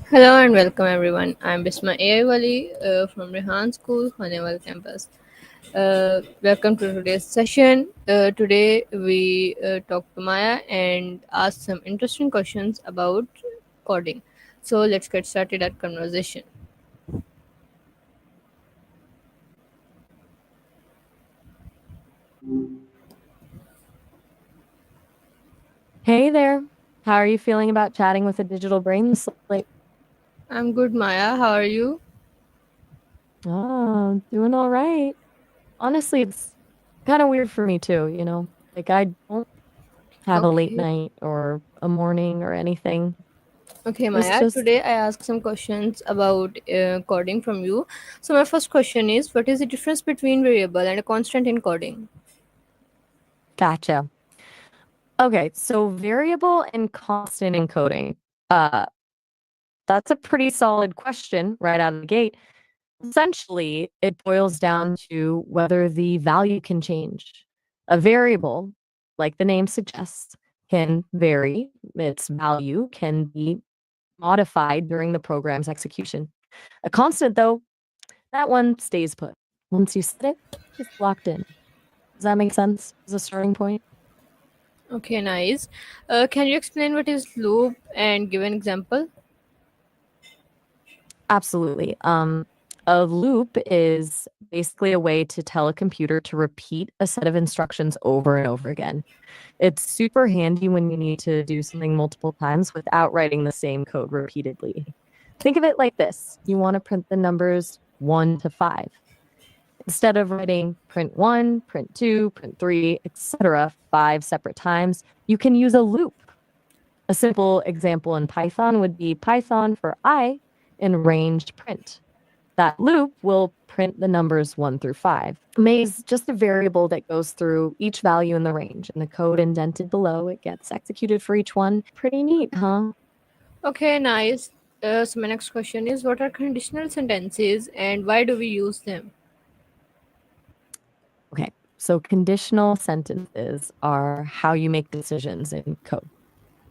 Hello and welcome everyone. I'm Bisma AI Wali from Rehan School, Honeywell campus. Welcome to today's session. Today we talk to Maya and ask some interesting questions about coding. So let's get started our conversation. Hey there. How are you feeling about chatting with a digital brain this late? I'm good, Maya. How are you? Oh, doing all right. Honestly, it's kind of weird for me too, Like I don't have a late Okay. night or a morning or anything. Okay, It's Maya. just Today I ask some questions about coding from you. So my first question is, what is the difference between variable and a constant in coding? gotcha. Okay, so variable and constant encoding. Uh, that's a pretty solid question right out of the gate. Essentially, it boils down to whether the value can change. A variable, like the name suggests, can vary. Its value can be modified during the program's execution. A constant, though, that one stays put. Once you set it, it's locked in. Does that make sense as a starting point? Okay, nice. Can you explain what is loop and give an example? Absolutely. A loop is basically a way to tell a computer to repeat a set of instructions over and over again. It's super handy when you need to do something multiple times without writing the same code repeatedly. Think of it like this. You want to print the numbers 1 to 5. Instead of writing print 1, print 2, print 3, etc., 5 separate times, you can use a loop. A simple example in Python would be Python for I in ranged print. That loop will print the numbers 1 through 5. May is just a variable that goes through each value in the range, and the code indented below it gets executed for each one. Pretty neat, huh? Okay, nice. So my next question is, what are conditional sentences and why do we use them? Okay, so conditional sentences are how you make decisions in code.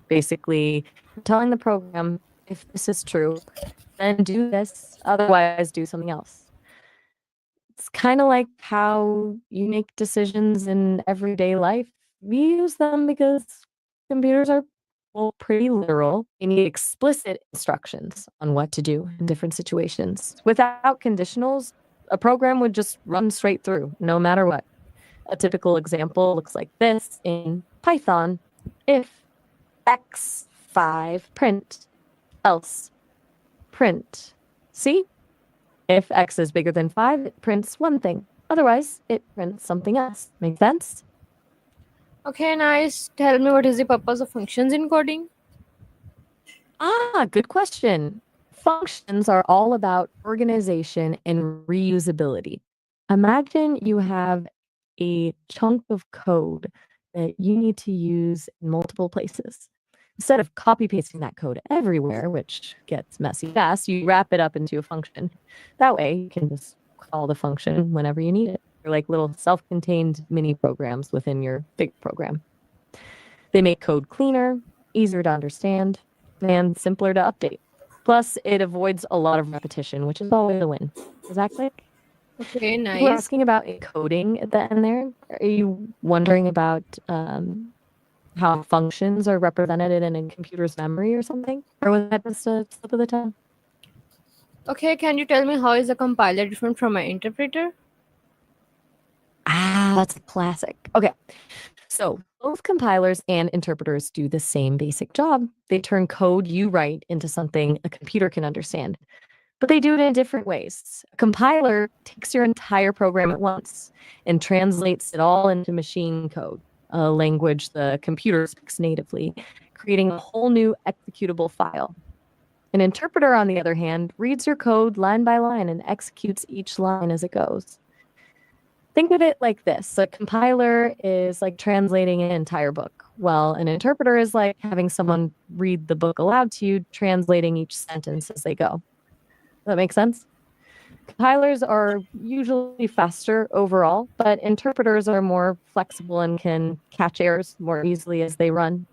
Basically, telling the program, if this is true, then do this, otherwise, do something else. It's kind of like how you make decisions in everyday life. We use them because computers are, well, pretty literal. They need explicit instructions on what to do in different situations. Without conditionals, a program would just run straight through, no matter what. A typical example looks like this in Python: if x5 print, else print. See? If x is bigger than 5, it prints one thing. Otherwise, it prints something else. Make sense? Okay, nice. Tell me what is the purpose of functions in coding? Good question. Functions are all about organization and reusability. Imagine you have a chunk of code that you need to use in multiple places. Instead of copy pasting that code everywhere, which gets messy fast, you wrap it up into a function. That way, you can just call the function whenever you need it. They're like little self contained mini programs within your big program. They make code cleaner, easier to understand, and simpler to update. Plus, it avoids a lot of repetition, which is always a win. Does that click? Okay, You were nice. asking about encoding at the end there. Are you wondering about how functions are represented in a computer's memory or something? Or was that just a slip of the tongue? Okay, can you tell me how is a compiler different from an interpreter? That's a classic. Okay. So both compilers and interpreters do the same basic job. They turn code you write into something a computer can understand, but they do it in different ways. A compiler takes your entire program at once and translates it all into machine code, a language the computer speaks natively, creating a whole new executable file. An interpreter, on the other hand, reads your code line by line and executes each line as it goes. Think of it like this: a compiler is like translating an entire book. Well, an interpreter is like having someone read the book aloud to you, translating each sentence as they go. Does that make sense? Compilers are usually faster overall, but interpreters are more flexible and can catch errors more easily as they run.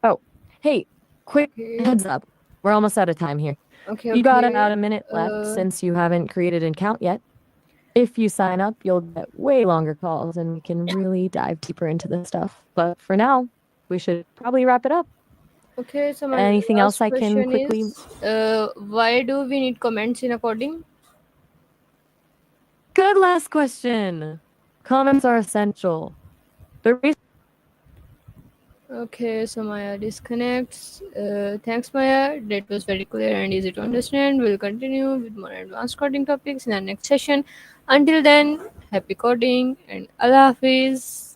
Oh, hey, quick Okay. heads up. We're almost out of time here. Okay, You got okay. about a minute left since you haven't created an account yet. If you sign up, you'll get way longer calls and we can really dive deeper into this stuff. But for now, we should probably wrap it up. Okay, so my Anything else last I can question quickly? is, why do we need comments in a coding? Good last question. Comments are essential. The reason Okay, so Maya disconnects. Thanks, Maya. That was very clear and easy to understand. We'll continue with more advanced coding topics in our next session. Until then, happy coding and Allah Hafiz.